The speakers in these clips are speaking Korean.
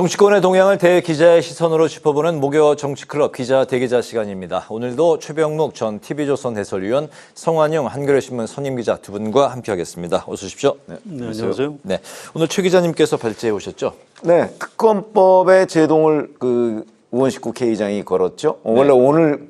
정치권의 동향을 대기자의 시선으로 짚어보는 목요 정치클럽 기자 대기자 시간입니다. 오늘도 최병묵 전 TV조선 해설위원, 성환용 한겨레신문 선임기자 두 분과 함께하겠습니다. 어서 오십시오. 네, 안녕하세요. 네, 오늘 최 기자님께서 발제해 오셨죠? 네, 특검법의 제동을 우원식 국회의장이 걸었죠. 네. 원래 오늘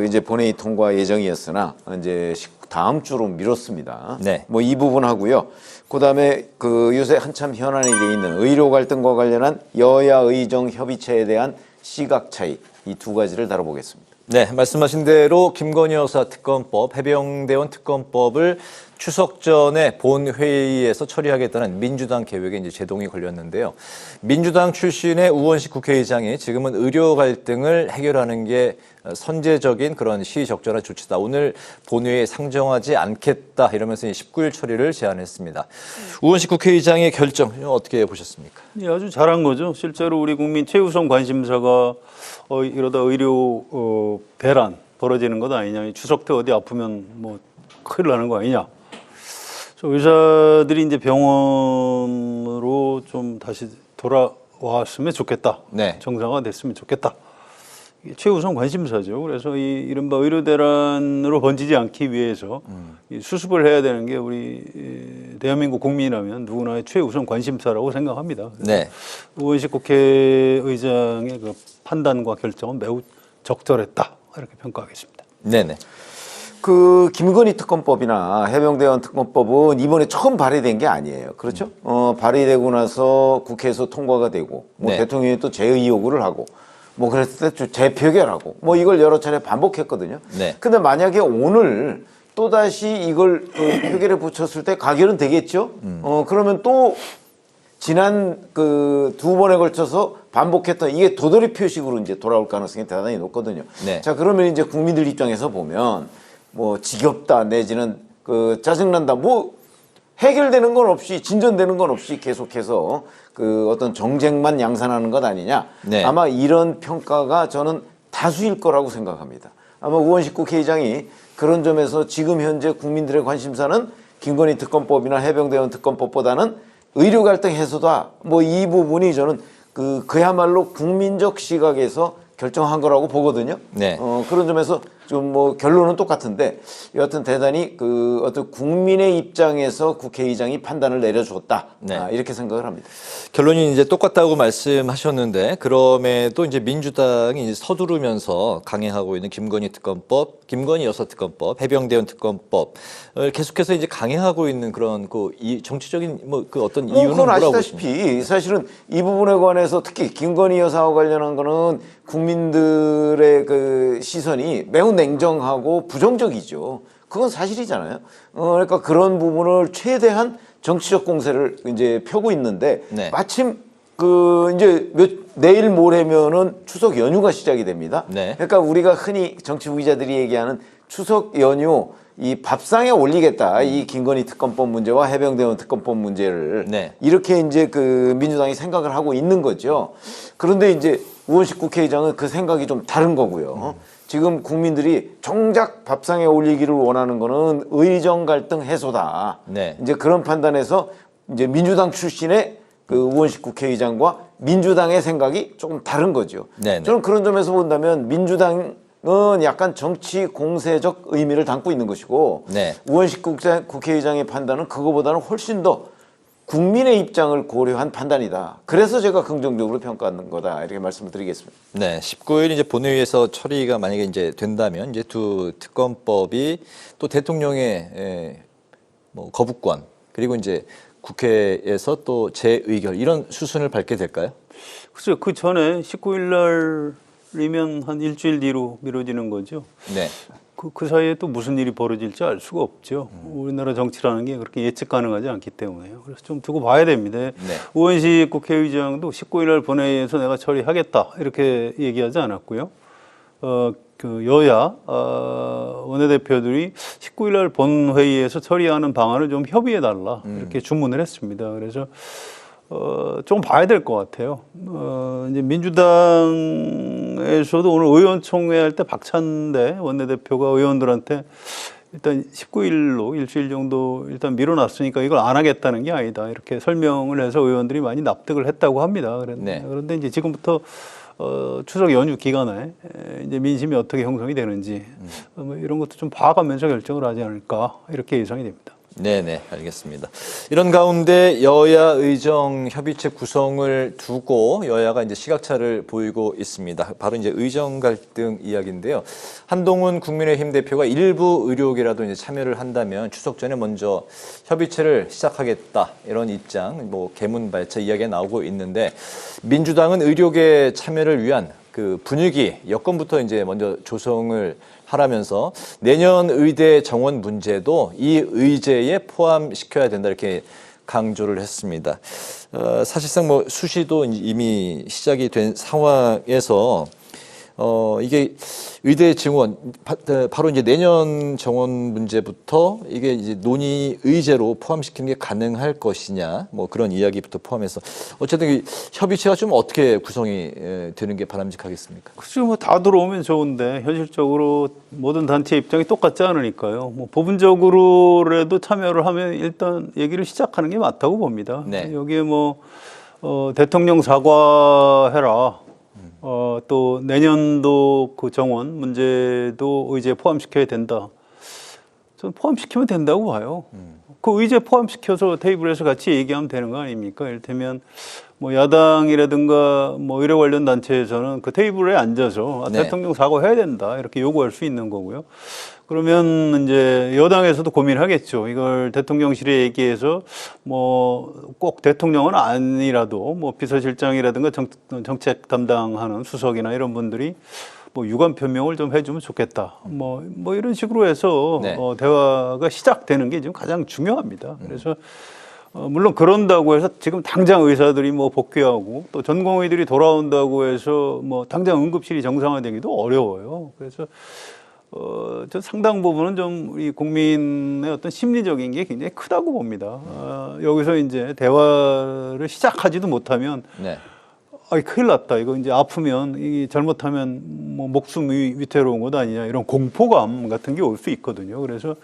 이제 본회의 통과 예정이었으나 이제 다음 주로 미뤘습니다. 네. 뭐 이 부분 하고요. 그다음에 요새 한참 현안이 돼 있는 의료 갈등과 관련한 여야 의정 협의체에 대한 시각 차이, 이 두 가지를 다뤄보겠습니다. 네, 말씀하신 대로 김건희 여사 특검법, 해병대원 특검법을 추석 전에 본회의에서 처리하겠다는 민주당 계획에 이제 제동이 걸렸는데요. 민주당 출신의 우원식 국회의장이 지금은 의료 갈등을 해결하는 게 선제적인 그런 시의적절한 조치다. 오늘 본회의에 상정하지 않겠다 이러면서 19일 처리를 제안했습니다. 우원식 국회의장의 결정 어떻게 보셨습니까? 예, 아주 잘한 거죠. 실제로 우리 국민 최우선 관심사가 이러다 의료 대란 벌어지는 것 아니냐. 추석 때 어디 아프면 뭐 큰일 나는 거 아니냐. 의사들이 이제 병원으로 좀 다시 돌아왔으면 좋겠다. 네. 정상화 됐으면 좋겠다. 이게 최우선 관심사죠. 그래서 이 이른바 의료 대란으로 번지지 않기 위해서 이 수습을 해야 되는 게 우리 대한민국 국민이라면 누구나의 최우선 관심사라고 생각합니다. 네. 우원식 국회의장의 그 판단과 결정은 매우 적절했다. 이렇게 평가하겠습니다. 네네. 김건희 특검법이나 해병대원 특검법은 이번에 처음 발의된 게 아니에요. 그렇죠? 발의되고 나서 국회에서 통과가 되고, 뭐 네. 대통령이 또 재의요구를 하고, 뭐 그랬을 때 재표결하고, 뭐 이걸 여러 차례 반복했거든요. 네. 근데 만약에 오늘 또다시 이걸 표결에 붙였을 때 가결은 되겠죠? 그러면 또 지난 두 번에 걸쳐서 반복했던 이게 도돌이 표식으로 이제 돌아올 가능성이 대단히 높거든요. 네. 자, 그러면 이제 국민들 입장에서 보면 뭐 지겹다 내지는 짜증난다 뭐 해결되는 건 없이 진전되는 건 없이 계속해서 어떤 정쟁만 양산하는 것 아니냐. 네. 아마 이런 평가가 저는 다수일 거라고 생각합니다. 아마 우원식 국회의장이 그런 점에서 지금 현재 국민들의 관심사는 김건희 특검법이나 해병대원 특검법보다는 의료 갈등 해소다. 뭐 이 부분이 저는 그야말로 국민적 시각에서 결정한 거라고 보거든요. 네. 그런 점에서 좀 뭐 결론은 똑같은데 여하튼 대단히 어떤 국민의 입장에서 국회의장이 판단을 내려줬다. 네. 이렇게 생각을 합니다. 결론이 이제 똑같다고 말씀하셨는데 그럼에도 이제 민주당이 이제 서두르면서 강행하고 있는 김건희 특검법, 김건희 여사 특검법, 해병대원 특검법을 계속해서 이제 강행하고 있는 그런 이 정치적인 어떤 이유는 그건 뭐라고 아시다시피 보십니까? 사실은 이 부분에 관해서 특히 김건희 여사와 관련한 거는 국민들의 시선이 매우 냉정하고 부정적이죠. 그건 사실이잖아요. 그러니까 그런 부분을 최대한 정치적 공세를 이제 펴고 있는데 네. 마침 이제 내일 모레면은 추석 연휴가 시작이 됩니다. 네. 그러니까 우리가 흔히 정치부 기자들이 얘기하는 추석 연휴 이 밥상에 올리겠다. 이 김건희 특검법 문제와 해병대원 특검법 문제를 네. 이렇게 이제 민주당이 생각을 하고 있는 거죠. 그런데 이제 우원식 국회의장은 그 생각이 좀 다른 거고요. 지금 국민들이 정작 밥상에 올리기를 원하는 거는 의정 갈등 해소다. 네. 이제 그런 판단에서 이제 민주당 출신의 우원식 국회의장과 민주당의 생각이 조금 다른 거죠. 네네. 저는 그런 점에서 본다면 민주당은 약간 정치 공세적 의미를 담고 있는 것이고 네. 우원식 국회의장의 판단은 그거보다는 훨씬 더 국민의 입장을 고려한 판단이다. 그래서 제가 긍정적으로 평가하는 거다. 이렇게 말씀을 드리겠습니다. 네, 19일 이제 본회의에서 처리가 만약에 이제 된다면 이제 두 특검법이 또 대통령의 거부권 그리고 이제 국회에서 또 재의결 이런 수순을 밟게 될까요? 글쎄요, 그 전에 19일 날이면 한 일주일 뒤로 미뤄지는 거죠. 네. 그 사이에 또 무슨 일이 벌어질지 알 수가 없죠. 우리나라 정치라는 게 그렇게 예측 가능하지 않기 때문에요. 그래서 좀 두고 봐야 됩니다. 네. 우원식 국회의장도 19일 날 본회의에서 내가 처리하겠다 이렇게 얘기하지 않았고요. 여야 원내대표들이 19일 날 본회의에서 처리하는 방안을 좀 협의해 달라 이렇게 주문을 했습니다. 그래서 좀 봐야 될 것 같아요. 이제 민주당에서도 오늘 의원총회 할 때 박찬대 원내대표가 의원들한테 일단 19일로 일주일 정도 일단 미뤄놨으니까 이걸 안 하겠다는 게 아니다. 이렇게 설명을 해서 의원들이 많이 납득을 했다고 합니다. 네. 그런데 이제 지금부터 추석 연휴 기간에 이제 민심이 어떻게 형성이 되는지 뭐 이런 것도 좀 봐가면서 결정을 하지 않을까 이렇게 예상이 됩니다. 네네, 알겠습니다. 이런 가운데 여야 의정 협의체 구성을 두고 여야가 이제 시각차를 보이고 있습니다. 바로 이제 의정 갈등 이야기인데요. 한동훈 국민의힘 대표가 일부 의료계라도 이제 참여를 한다면 추석 전에 먼저 협의체를 시작하겠다 이런 입장, 뭐 개문발차 이야기가 나오고 있는데 민주당은 의료계 참여를 위한 그 분위기, 여건부터 이제 먼저 조성을 하라면서 내년 의대 정원 문제도 이 의제에 포함시켜야 된다 이렇게 강조를 했습니다. 사실상 뭐 수시도 이미 시작이 된 상황에서 이게 의대 증원 바로 이제 내년 정원 문제부터 이게 이제 논의 의제로 포함시키는 게 가능할 것이냐 뭐 그런 이야기부터 포함해서 어쨌든 이 협의체가 좀 어떻게 구성이 되는 게 바람직하겠습니까? 그렇죠. 뭐 다 들어오면 좋은데 현실적으로 모든 단체 입장이 똑같지 않으니까요. 뭐 부분적으로라도 참여를 하면 일단 얘기를 시작하는 게 맞다고 봅니다. 네. 여기에 뭐 대통령 사과해라. 또 내년도 그 정원 문제도 의제에 포함시켜야 된다. 저는 포함시키면 된다고 봐요. 그 의제 포함시켜서 테이블에서 같이 얘기하면 되는 거 아닙니까? 이를테면 뭐 야당이라든가 뭐 의료 관련 단체에서는 그 테이블에 앉아서 네. 대통령 사과해야 된다 이렇게 요구할 수 있는 거고요. 그러면 이제 여당에서도 고민하겠죠. 이걸 대통령실에 얘기해서 뭐 꼭 대통령은 아니라도 뭐 비서실장이라든가 정책 담당하는 수석이나 이런 분들이 뭐 유감 표명을 좀 해주면 좋겠다. 뭐 이런 식으로 해서 네. 대화가 시작되는 게 지금 가장 중요합니다. 그래서 물론 그런다고 해서 지금 당장 의사들이 뭐 복귀하고 또 전공의들이 돌아온다고 해서 뭐 당장 응급실이 정상화되기도 어려워요. 그래서 저 상당 부분은 좀 우리 국민의 어떤 심리적인 게 굉장히 크다고 봅니다. 여기서 이제 대화를 시작하지도 못하면 네. 큰일 났다. 이거 이제 아프면 이 잘못하면 뭐 목숨이 위태로운 것 아니냐 이런 공포감 같은 게 올 수 있거든요. 그래서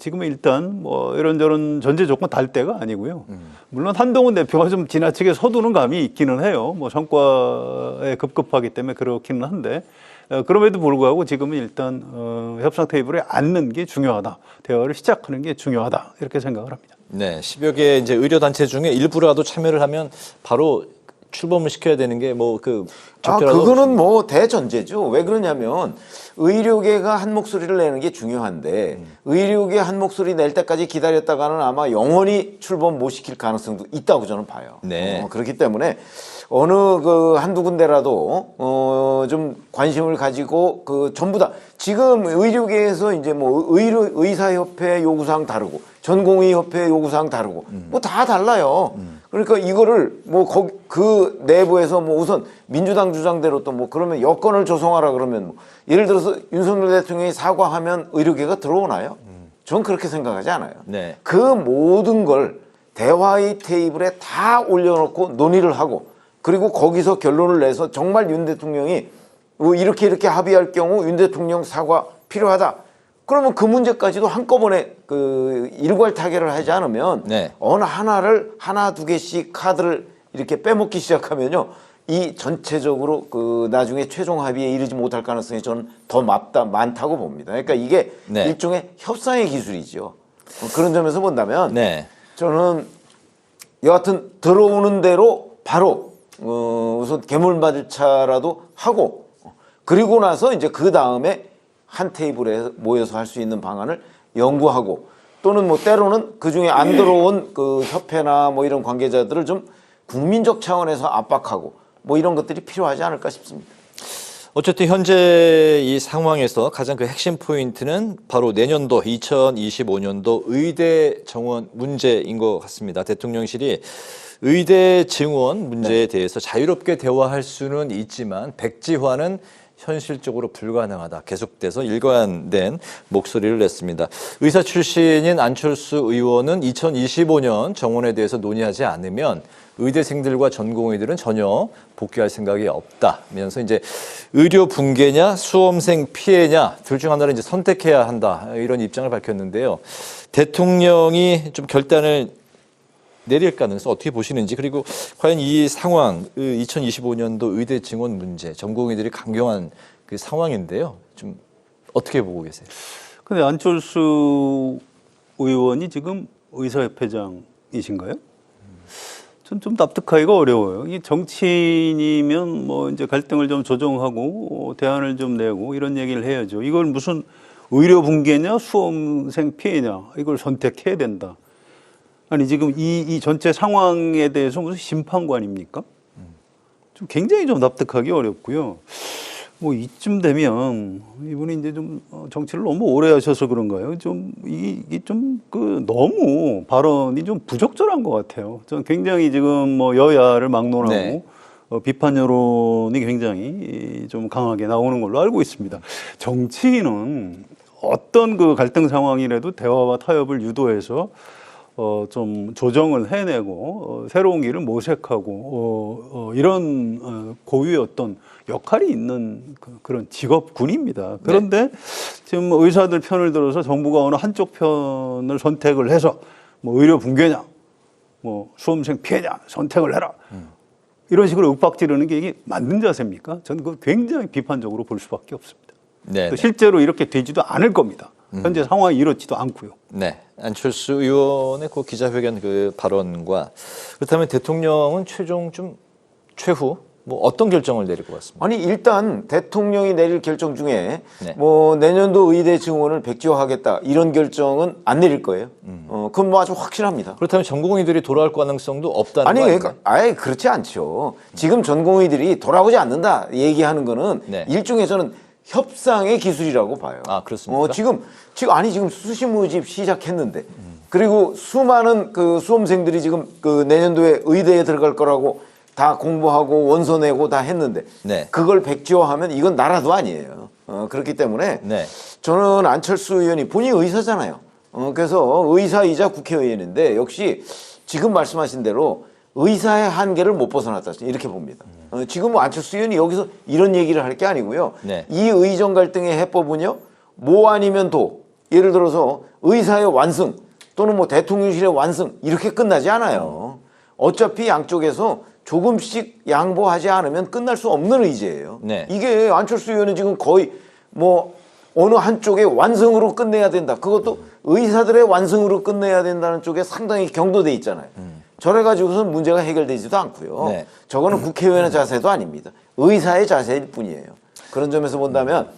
지금은 일단 뭐 이런저런 전제 조건 달 때가 아니고요. 물론 한동훈 대표가 좀 지나치게 서두는 감이 있기는 해요. 뭐 성과에 급급하기 때문에 그렇기는 한데 그럼에도 불구하고 지금은 일단 협상 테이블에 앉는 게 중요하다. 대화를 시작하는 게 중요하다. 이렇게 생각을 합니다. 네, 10여 개 이제 의료 단체 중에 일부라도 참여를 하면 바로 출범을 시켜야 되는 게 뭐 그 그거는 뭐 대전제죠. 왜 그러냐면 의료계가 한 목소리를 내는 게 중요한데 의료계 한 목소리 낼 때까지 기다렸다가는 아마 영원히 출범 못 시킬 가능성도 있다고 저는 봐요. 네. 그렇기 때문에 어느 그 한두 군데라도 좀 관심을 가지고 그 전부 다 지금 의료계에서 이제 뭐 의사협회 요구사항 다르고 전공의협회 요구사항 다르고 뭐 다 달라요. 그러니까 이거를 뭐 그 내부에서 뭐 우선 민주당 주장대로 또 뭐 그러면 여건을 조성하라 그러면 뭐 예를 들어서 윤석열 대통령이 사과하면 의료계가 들어오나요? 전 그렇게 생각하지 않아요. 네. 그 모든 걸 대화의 테이블에 다 올려놓고 논의를 하고 그리고 거기서 결론을 내서 정말 윤 대통령이 뭐 이렇게 합의할 경우 윤 대통령 사과 필요하다. 그러면 그 문제까지도 한꺼번에 그 일괄 타결을 하지 않으면 네. 어느 하나를 하나 두 개씩 카드를 이렇게 빼먹기 시작하면요. 이 전체적으로 그 나중에 최종 합의에 이르지 못할 가능성이 저는 더 많다고 봅니다. 그러니까 이게 네. 일종의 협상의 기술이죠. 그런 점에서 본다면 네. 저는 여하튼 들어오는 대로 바로 우선 개물맞을차라도 하고 그리고 나서 이제 그 다음에 한 테이블에 모여서 할 수 있는 방안을 연구하고 또는 뭐 때로는 그 중에 안 들어온 그 협회나 뭐 이런 관계자들을 좀 국민적 차원에서 압박하고 뭐 이런 것들이 필요하지 않을까 싶습니다. 어쨌든 현재 이 상황에서 가장 그 핵심 포인트는 바로 내년도 2025년도 의대 정원 문제인 것 같습니다. 대통령실이 의대 증원 문제에 대해서 자유롭게 대화할 수는 있지만 백지화는 현실적으로 불가능하다. 계속돼서 일관된 목소리를 냈습니다. 의사 출신인 안철수 의원은 2025년 정원에 대해서 논의하지 않으면 의대생들과 전공의들은 전혀 복귀할 생각이 없다면서 이제 의료 붕괴냐 수험생 피해냐 둘 중 하나를 이제 선택해야 한다 이런 입장을 밝혔는데요. 대통령이 좀 결단을 내릴 가능성 어떻게 보시는지, 그리고 과연 이 상황 2025년도 의대 증원 문제 전공의들이 강경한 그 상황인데요. 좀 어떻게 보고 계세요? 근데 안철수 의원이 지금 의사협회장이신가요? 전 좀 납득하기가 어려워요. 이 정치인이면 뭐 이제 갈등을 좀 조정하고 대안을 좀 내고 이런 얘기를 해야죠. 이걸 무슨 의료 붕괴냐 수험생 피해냐 이걸 선택해야 된다. 아니 지금 이 전체 상황에 대해서 무슨 심판관입니까? 좀 굉장히 좀 납득하기 어렵고요. 뭐 이쯤 되면 이분이 이제 좀 정치를 너무 오래 하셔서 그런가요? 좀 이게 좀 그 너무 발언이 좀 부적절한 것 같아요. 전 굉장히 지금 뭐 여야를 막론하고 네. 비판 여론이 굉장히 좀 강하게 나오는 걸로 알고 있습니다. 정치인은 어떤 그 갈등 상황이라도 대화와 타협을 유도해서 좀 조정을 해내고 새로운 길을 모색하고 이런 고유의 어떤 역할이 있는 그런 직업군입니다. 그런데 지금 의사들 편을 들어서 정부가 어느 한쪽 편을 선택을 해서 뭐 의료 붕괴냐, 뭐 수험생 피해냐 선택을 해라. 이런 식으로 윽박지르는 게 이게 맞는 자세입니까? 저는 그걸 굉장히 비판적으로 볼 수밖에 없습니다. 네. 또 실제로 이렇게 되지도 않을 겁니다. 현재 상황이 이렇지도 않고요. 네, 안철수 의원의 그 기자회견 그 발언과 그렇다면 대통령은 최후 뭐 어떤 결정을 내릴 것 같습니다. 아니 일단 대통령이 내릴 결정 중에 네. 뭐 내년도 의대 증원을 백지화하겠다 이런 결정은 안 내릴 거예요. 그건 뭐 아주 확실합니다. 그렇다면 전공의들이 돌아올 가능성도 없다는 아니 거 아닌가요? 그러니까 아예 그렇지 않죠. 지금 전공의들이 돌아오지 않는다 얘기하는 거는 네. 일종의 저는 협상의 기술이라고 봐요. 아, 그렇습니까? 지금 수시 모집 시작했는데 그리고 수많은 그 수험생들이 지금 그 내년도에 의대에 들어갈 거라고 다 공부하고 원서 내고 다 했는데 네. 그걸 백지화하면 이건 나라도 아니에요. 그렇기 때문에 네. 저는 안철수 의원이 본인이 의사잖아요. 그래서 의사이자 국회의원인데 역시 지금 말씀하신 대로 의사의 한계를 못 벗어났다 이렇게 봅니다. 지금 안철수 의원이 여기서 이런 얘기를 할 게 아니고요. 네. 이 의정 갈등의 해법은요. 뭐 아니면 도. 예를 들어서 의사의 완승 또는 뭐 대통령실의 완승 이렇게 끝나지 않아요. 어차피 양쪽에서 조금씩 양보하지 않으면 끝날 수 없는 의제예요. 네. 이게 안철수 의원은 지금 거의 뭐 어느 한쪽의 완승으로 끝내야 된다. 그것도 의사들의 완승으로 끝내야 된다는 쪽에 상당히 경도돼 있잖아요. 저래 가지고서는 문제가 해결되지도 않고요. 네. 저거는 국회의원의 자세도 아닙니다. 의사의 자세일 뿐이에요. 그런 점에서 본다면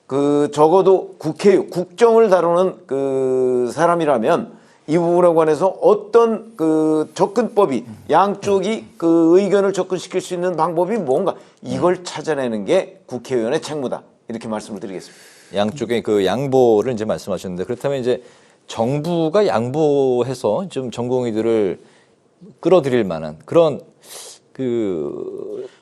그 적어도 국정을 다루는 그 사람이라면 이 부분에 관해서 어떤 그 접근법이 양쪽이 그 의견을 접근시킬 수 있는 방법이 뭔가 이걸 찾아내는 게 국회의원의 책무다. 이렇게 말씀을 드리겠습니다. 양쪽의 그 양보를 이제 말씀하셨는데 그렇다면 이제 정부가 양보해서 좀 전공의들을 끌어들일 만한 그런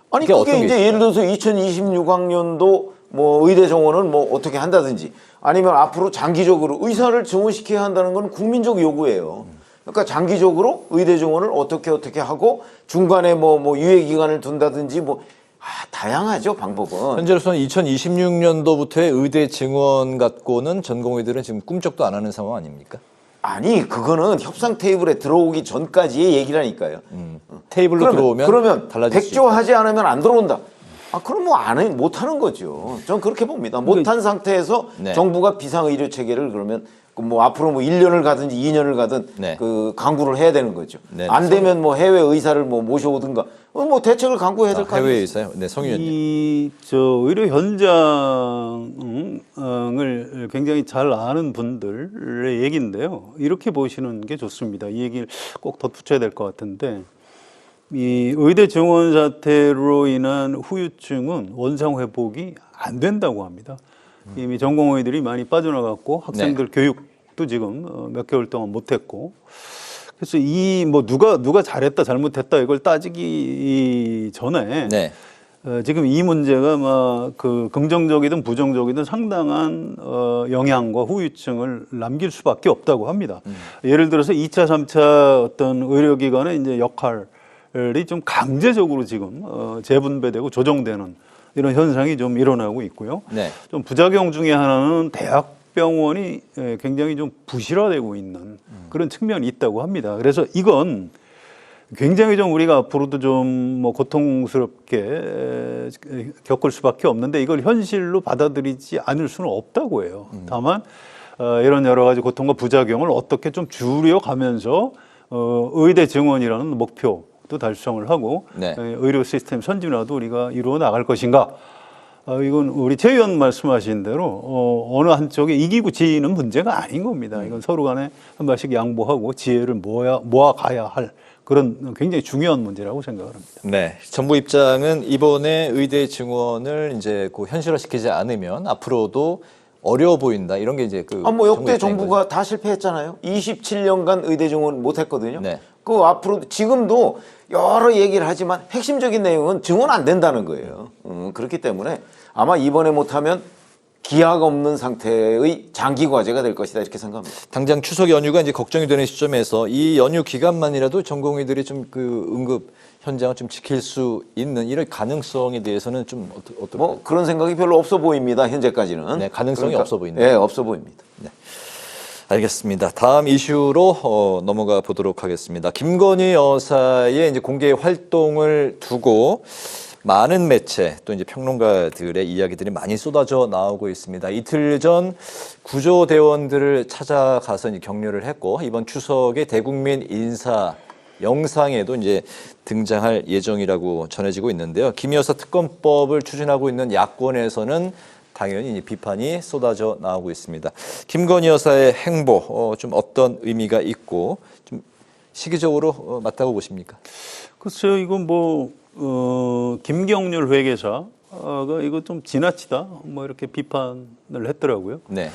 아니 그게 그게 어떤 게 이제 예를 들어서 2026학년도 뭐 의대 정원을 뭐 어떻게 한다든지 아니면 앞으로 장기적으로 의사를 증원시켜야 한다는 건 국민적 요구예요. 그러니까 장기적으로 의대 정원을 어떻게 하고 중간에 뭐 유예 기간을 둔다든지 다양하죠 방법은. 현재로서는 2026년도부터의 의대 증원 갖고는 전공의들은 지금 꿈쩍도 안 하는 상황 아닙니까? 아니 그거는 협상 테이블에 들어오기 전까지의 얘기라니까요. 테이블로 그러면 달라질 수 있다. 백조하지 않으면 안 들어온다. 그럼 못 하는 거죠. 전 그렇게 봅니다. 못한 상태에서 네. 정부가 비상의료 체계를 그러면 뭐 앞으로 뭐 1년을 가든지 2년을 가든 네. 그 강구를 해야 되는 거죠. 네. 안 되면 뭐 해외 의사를 뭐 모셔오든가 뭐 대책을 강구해야 될 거 아니에요. 해외 의사요? 네, 성 의원님. 의료 현장을 굉장히 잘 아는 분들의 얘기인데요. 이렇게 보시는 게 좋습니다. 이 얘기를 꼭 덧붙여야 될 것 같은데, 이 의대 증원 사태로 인한 후유증은 원상 회복이 안 된다고 합니다. 이미 전공의들이 많이 빠져나갔고 학생들 교육도 지금 몇 개월 동안 못했고, 그래서 이 뭐 누가 잘했다 잘못했다 이걸 따지기 전에 네. 지금 이 문제가 막 그 긍정적이든 부정적이든 상당한 영향과 후유증을 남길 수밖에 없다고 합니다. 예를 들어서 2차, 3차 어떤 의료기관의 이제 역할이 좀 강제적으로 지금 재분배되고 조정되는 이런 현상이 좀 일어나고 있고요. 네. 좀 부작용 중에 하나는 대학병원이 굉장히 좀 부실화되고 있는 그런 측면이 있다고 합니다. 그래서 이건 굉장히 좀 우리가 앞으로도 좀 뭐 고통스럽게 겪을 수밖에 없는데 이걸 현실로 받아들이지 않을 수는 없다고 해요. 다만 이런 여러 가지 고통과 부작용을 어떻게 좀 줄여가면서 의대 증원이라는 목표도 달성을 하고 네. 의료 시스템 선진화도 우리가 이루어 나갈 것인가. 이건 우리 최 의원 말씀하신 대로 어느 한쪽에 이기고 지는 문제가 아닌 겁니다. 이건 서로 간에 한 발씩 양보하고 지혜를 모아가야 할 그런 굉장히 중요한 문제라고 생각을 합니다. 네, 정부 입장은 이번에 의대 증원을 이제 현실화시키지 않으면 앞으로도 어려워 보인다 이런 게 이제 뭐 역대 정부 정부가 다 실패했잖아요. 27년간 의대 증원 못했거든요. 네. 그 앞으로 지금도 여러 얘기를 하지만 핵심적인 내용은 증원 안 된다는 거예요. 그렇기 때문에 아마 이번에 못하면 기약 없는 상태의 장기 과제가 될 것이다 이렇게 생각합니다. 당장 추석 연휴가 이제 걱정이 되는 시점에서 이 연휴 기간만이라도 전공의들이 좀 응급 현장을 좀 지킬 수 있는 이런 가능성에 대해서는 좀 어떻게? 뭐 그런 생각이 별로 없어 보입니다. 현재까지는. 네, 가능성이 없어 보인다. 네, 없어 보입니다. 네. 알겠습니다. 다음 이슈로 넘어가 보도록 하겠습니다. 김건희 여사의 이제 공개 활동을 두고 많은 매체 또 이제 평론가들의 이야기들이 많이 쏟아져 나오고 있습니다. 이틀 전 구조대원들을 찾아가서 이제 격려를 했고 이번 추석에 대국민 인사 영상에도 이제 등장할 예정이라고 전해지고 있는데요. 김 여사 특검법을 추진하고 있는 야권에서는 당연히 비판이 쏟아져 나오고 있습니다. 김건희 여사의 행보 좀 어떤 의미가 있고 좀 시기적으로 맞다고 보십니까? 글쎄요, 이건 김경률 회계사가 이거 좀 지나치다 뭐 이렇게 비판을 했더라고요. 네.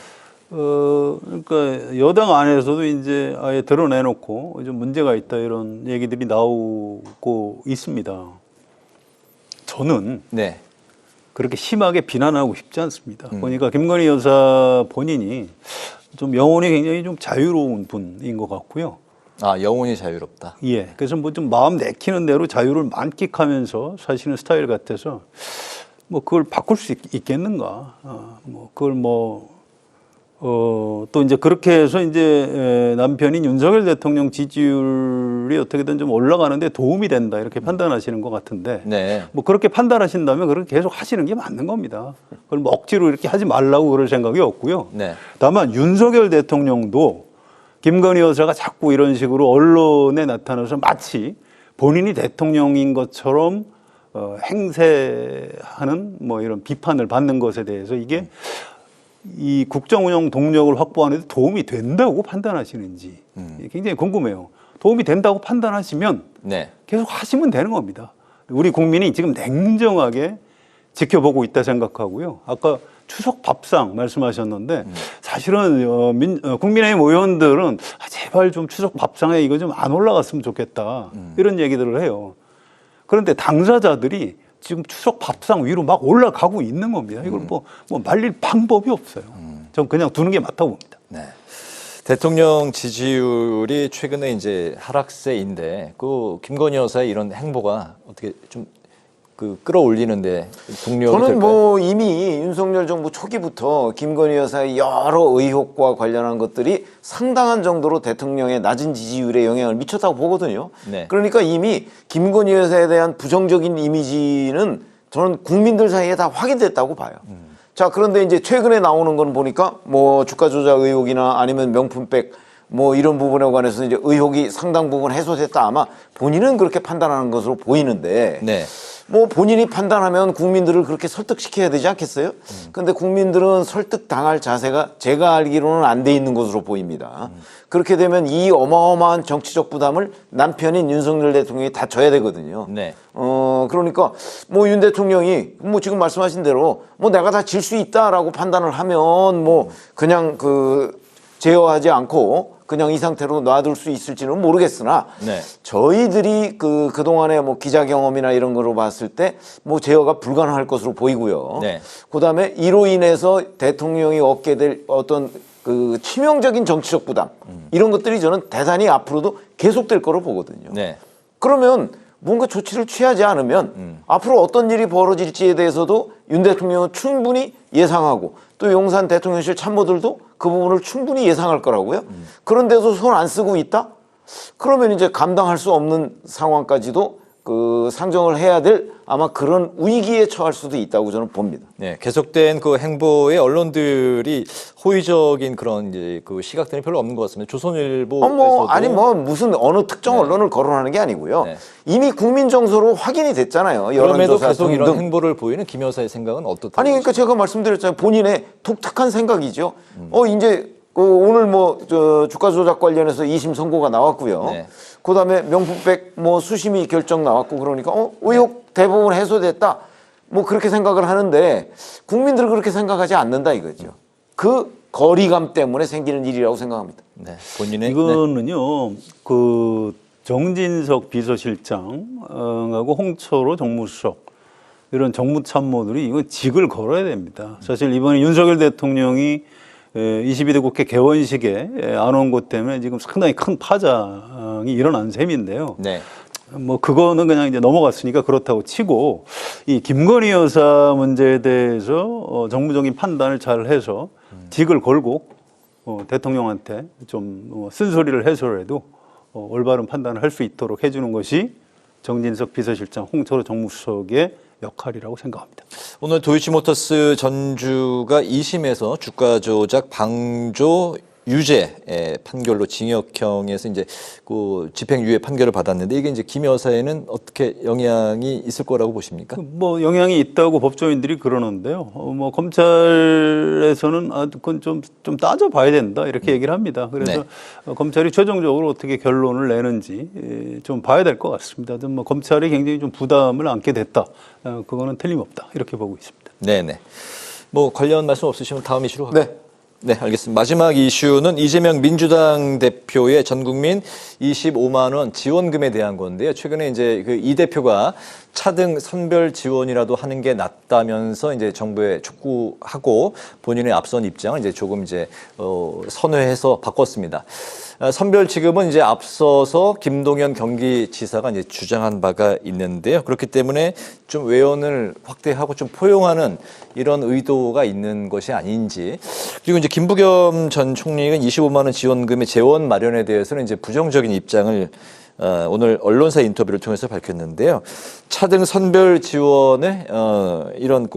그러니까 여당 안에서도 이제 아예 드러내놓고 좀 문제가 있다 이런 얘기들이 나오고 있습니다. 저는 네. 그렇게 심하게 비난하고 싶지 않습니다. 보니까 김건희 여사 본인이 좀 영혼이 굉장히 좀 자유로운 분인 것 같고요. 아, 영혼이 자유롭다. 예. 그래서 뭐 좀 마음 내키는 대로 자유를 만끽하면서 사시는 스타일 같아서 뭐 그걸 바꿀 수 있겠는가. 뭐 그걸 또 이제 그렇게 해서 이제 남편인 윤석열 대통령 지지율이 어떻게든 좀 올라가는데 도움이 된다 이렇게 판단하시는 것 같은데 네. 뭐 그렇게 판단하신다면 그렇게 계속 하시는 게 맞는 겁니다. 그걸 뭐 억지로 이렇게 하지 말라고 그럴 생각이 없고요. 네. 다만 윤석열 대통령도 김건희 여사가 자꾸 이런 식으로 언론에 나타나서 마치 본인이 대통령인 것처럼 행세하는 뭐 이런 비판을 받는 것에 대해서 이게 이 국정 운영 동력을 확보하는 데 도움이 된다고 판단하시는지 굉장히 궁금해요. 도움이 된다고 판단하시면 네. 계속 하시면 되는 겁니다. 우리 국민이 지금 냉정하게 지켜보고 있다 생각하고요. 아까 추석 밥상 말씀하셨는데 사실은 국민의힘 의원들은 제발 좀 추석 밥상에 이거 좀 안 올라갔으면 좋겠다 이런 얘기들을 해요. 그런데 당사자들이 지금 추석 밥상 위로 막 올라가고 있는 겁니다. 이걸 뭐 말릴 방법이 없어요. 전 그냥 두는 게 맞다고 봅니다. 네. 대통령 지지율이 최근에 이제 하락세인데 그 김건희 여사의 이런 행보가 어떻게 좀 끌어올리는데 동력이 저는 될까요? 뭐 이미 윤석열 정부 초기부터 김건희 여사의 여러 의혹과 관련한 것들이 상당한 정도로 대통령의 낮은 지지율에 영향을 미쳤다고 보거든요. 네. 그러니까 이미 김건희 여사에 대한 부정적인 이미지는 저는 국민들 사이에 다 확인됐다고 봐요. 자, 그런데 이제 최근에 나오는 건 보니까 뭐 주가 조작 의혹이나 아니면 명품백 뭐 이런 부분에 관해서 이제 의혹이 상당 부분 해소됐다. 아마 본인은 그렇게 판단하는 것으로 보이는데 네. 뭐 본인이 판단하면 국민들을 그렇게 설득시켜야 되지 않겠어요? 근데 국민들은 설득당할 자세가 제가 알기로는 안 돼 있는 것으로 보입니다. 그렇게 되면 이 어마어마한 정치적 부담을 남편인 윤석열 대통령이 다 져야 되거든요. 네. 그러니까 뭐 윤 대통령이 뭐 지금 말씀하신 대로 뭐 내가 다 질 수 있다라고 판단을 하면 뭐 그냥 제어하지 않고 그냥 이 상태로 놔둘 수 있을지는 모르겠으나 네. 저희들이 그동안에 뭐 기자 경험이나 이런 거로 봤을 때 뭐 제어가 불가능할 것으로 보이고요. 네. 그다음에 이로 인해서 대통령이 얻게 될 어떤 치명적인 정치적 부담 이런 것들이 저는 대단히 앞으로도 계속될 거로 보거든요. 네. 그러면 뭔가 조치를 취하지 않으면 앞으로 어떤 일이 벌어질지에 대해서도 윤 대통령은 충분히 예상하고 또 용산 대통령실 참모들도 그 부분을 충분히 예상할 거라고요. 그런데도 손 안 쓰고 있다? 그러면 이제 감당할 수 없는 상황까지도 상정을 해야 될 아마 그런 위기에 처할 수도 있다고 저는 봅니다. 네, 계속된 그 행보에 언론들이 호의적인 그런 이제 그 시각들이 별로 없는 것 같습니다. 조선일보에서도 무슨 어느 특정 언론을 거론하는 게 아니고요. 네. 이미 국민 정서로 확인이 됐잖아요. 그럼에도 여론조사 계속 이런 등등. 행보를 보이는 김 여사의 생각은 어떻다? 아니 그러니까 제가 말씀드렸잖아요. 본인의 독특한 생각이죠. 이제 오늘 주가 조작 관련해서 2심 선고가 나왔고요. 네. 그다음에 명품백 수심이 결정 나왔고 그러니까 의혹 대부분 해소됐다. 뭐 그렇게 생각을 하는데 국민들은 그렇게 생각하지 않는다 이거죠. 그 거리감 때문에 생기는 일이라고 생각합니다. 네, 본인의 이거는요, 정진석 비서실장하고 홍철호 정무수석 이런 정무참모들이 이건 직을 걸어야 됩니다. 사실 이번에 윤석열 대통령이 22대 국회 개원식에 안 온 것 때문에 지금 상당히 큰 파장이 일어난 셈인데요. 네. 뭐 그거는 그냥 이제 넘어갔으니까 그렇다고 치고 이 김건희 여사 문제에 대해서 정무적인 판단을 잘 해서 직을 걸고 대통령한테 좀 쓴소리를 해서라도 올바른 판단을 할 수 있도록 해주는 것이 정진석 비서실장, 홍철호 정무수석의 역할이라고 생각합니다. 오늘 도이치모터스 전주가 2심에서 주가 조작 방조 유죄 판결로 징역형에서 이제 그 집행유예 판결을 받았는데 이게 이제 김 여사에는 어떻게 영향이 있을 거라고 보십니까? 뭐 영향이 있다고 법조인들이 그러는데요. 뭐 검찰에서는 그건 좀 따져봐야 된다 이렇게 얘기를 합니다. 그래서 검찰이 최종적으로 어떻게 결론을 내는지 좀 봐야 될 것 같습니다. 뭐 검찰이 굉장히 좀 부담을 안게 됐다. 그거는 틀림없다 이렇게 보고 있습니다. 네네. 뭐 관련 말씀 없으시면 다음 이슈로 갈까요? 네. 네, 알겠습니다. 마지막 이슈는 이재명 민주당 대표의 전국민 25만 원 지원금에 대한 건데요. 최근에 이제 이 대표가 차등 선별 지원이라도 하는 게 낫다면서 이제 정부에 촉구하고 본인의 앞선 입장을 이제 조금 이제 선회해서 바꿨습니다. 선별 지급은 이제 앞서서 김동연 경기지사가 이제 주장한 바가 있는데요. 그렇기 때문에 좀 외연을 확대하고 좀 포용하는 이런 의도가 있는 것이 아닌지. 그리고 이제 김부겸 전 총리가 25만 원 지원금의 재원 마련에 대해서는 이제 부정적인 입장을 오늘 언론사 인터뷰를 통해서 밝혔는데요. 차등 선별 지원의 이런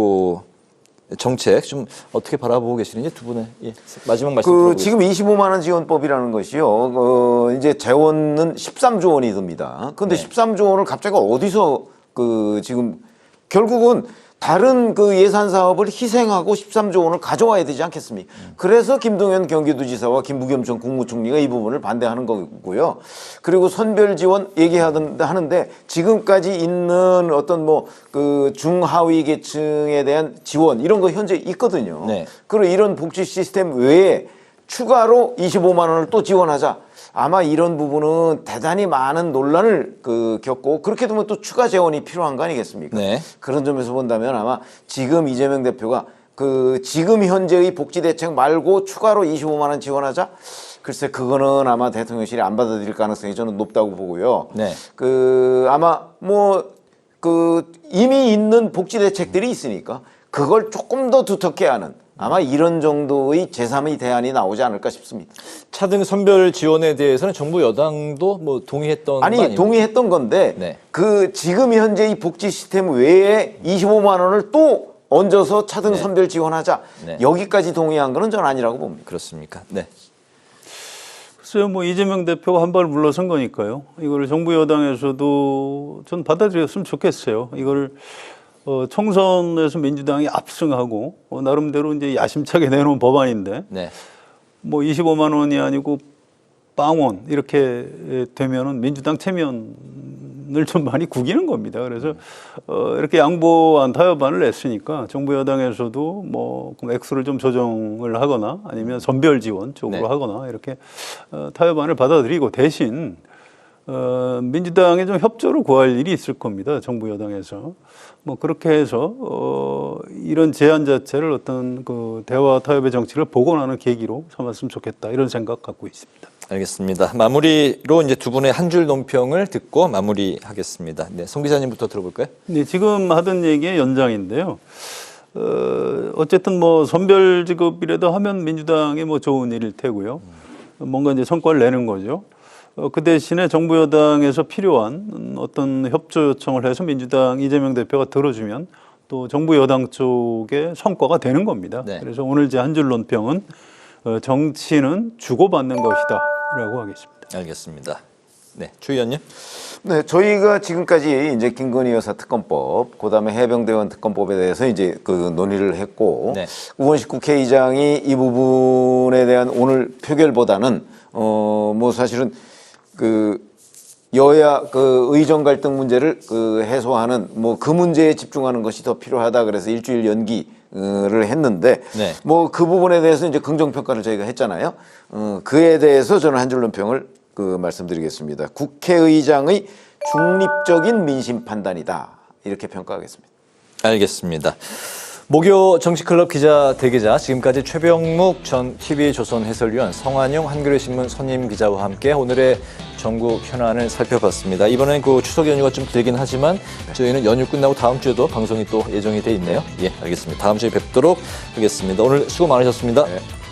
정책 좀 어떻게 바라보고 계시는지 두 분의 마지막 말씀 들어보겠습니다. 지금 25만 원 지원법이라는 것이요. 이제 재원은 13조 원이 듭니다. 그런데 13조 원을 갑자기 어디서 지금 결국은 다른 예산 사업을 희생하고 13조 원을 가져와야 되지 않겠습니까? 그래서 김동연 경기도지사와 김부겸 전 국무총리가 이 부분을 반대하는 거고요. 그리고 선별 지원 얘기하는데 지금까지 있는 어떤 중하위 계층에 대한 지원 이런 거 현재 있거든요. 네. 그리고 이런 복지 시스템 외에 추가로 25만 원을 또 지원하자. 아마 이런 부분은 대단히 많은 논란을 겪고 그렇게 되면 또 추가 재원이 필요한 거 아니겠습니까? 네. 그런 점에서 본다면 아마 지금 이재명 대표가 지금 현재의 복지 대책 말고 추가로 25만 원 지원하자? 글쎄 그거는 아마 대통령실이 안 받아들일 가능성이 저는 높다고 보고요. 네. 아마 이미 있는 복지 대책들이 있으니까 그걸 조금 더 두텁게 하는 아마 이런 정도의 제3의 대안이 나오지 않을까 싶습니다. 차등 선별 지원에 대해서는 정부 여당도 동의했던 거 아니에요? 동의했던 건데 네. 지금 현재 이 복지 시스템 외에 25만 원을 또 얹어서 차등 선별 지원하자. 네. 여기까지 동의한 거는 전 아니라고 봅니다. 그렇습니까? 네. 글쎄요, 이재명 대표가 한 발 물러선 거니까요. 이거를 정부 여당에서도 전 받아들였으면 좋겠어요. 이거를 총선에서 민주당이 압승하고 나름대로 이제 야심차게 내놓은 법안인데 네. 25만 원이 아니고 빵원 이렇게 되면은 민주당 체면은 여당을 좀 많이 구기는 겁니다. 그래서 이렇게 양보안 타협안을 냈으니까 정부 여당에서도 뭐 그럼 액수를 좀 조정을 하거나 아니면 선별 지원 쪽으로 네. 하거나 이렇게 타협안을 받아들이고 대신 민주당에 좀 협조를 구할 일이 있을 겁니다. 정부 여당에서. 뭐 그렇게 해서 이런 제안 자체를 어떤 그 대화 타협의 정치를 복원하는 계기로 삼았으면 좋겠다 이런 생각 갖고 있습니다. 알겠습니다. 마무리로 이제 두 분의 한 줄 논평을 듣고 마무리하겠습니다. 네, 송 기자님부터 들어볼까요? 네, 지금 하던 얘기의 연장인데요. 어쨌든 뭐 선별 지급이라도 하면 민주당이 뭐 좋은 일일 테고요. 뭔가 이제 성과를 내는 거죠. 그 대신에 정부 여당에서 필요한 어떤 협조 요청을 해서 민주당 이재명 대표가 들어주면 또 정부 여당 쪽에 성과가 되는 겁니다. 네. 그래서 오늘 제 한 줄 논평은 정치는 주고받는 것이다라고 하겠습니다. 알겠습니다. 네, 추 의원님. 네, 저희가 지금까지 이제 김건희 여사 특검법, 그다음에 해병대원 특검법에 대해서 이제 그 논의를 했고, 네. 우원식 국회의장이 이 부분에 대한 오늘 표결보다는 뭐 사실은 그 여야 그 의정 갈등 문제를 그 해소하는 뭐 그 문제에 집중하는 것이 더 필요하다 그래서 일주일 연기를 했는데 네. 뭐 그 부분에 대해서 이제 긍정 평가를 저희가 했잖아요. 그에 대해서 저는 한 줄 논평을 그 말씀드리겠습니다. 국회의장의 중립적인 민심 판단이다 이렇게 평가하겠습니다. 알겠습니다. 목요 정치클럽 기자 대기자, 지금까지 최병묵 전 TV조선 해설위원, 성환용 한겨레신문 선임 기자와 함께 오늘의 전국 현안을 살펴봤습니다. 이번엔 그 추석 연휴가 좀 길긴 하지만 저희는 연휴 끝나고 다음 주에도 방송이 또 예정이 돼 있네요. 예, 알겠습니다. 다음 주에 뵙도록 하겠습니다. 오늘 수고 많으셨습니다. 네.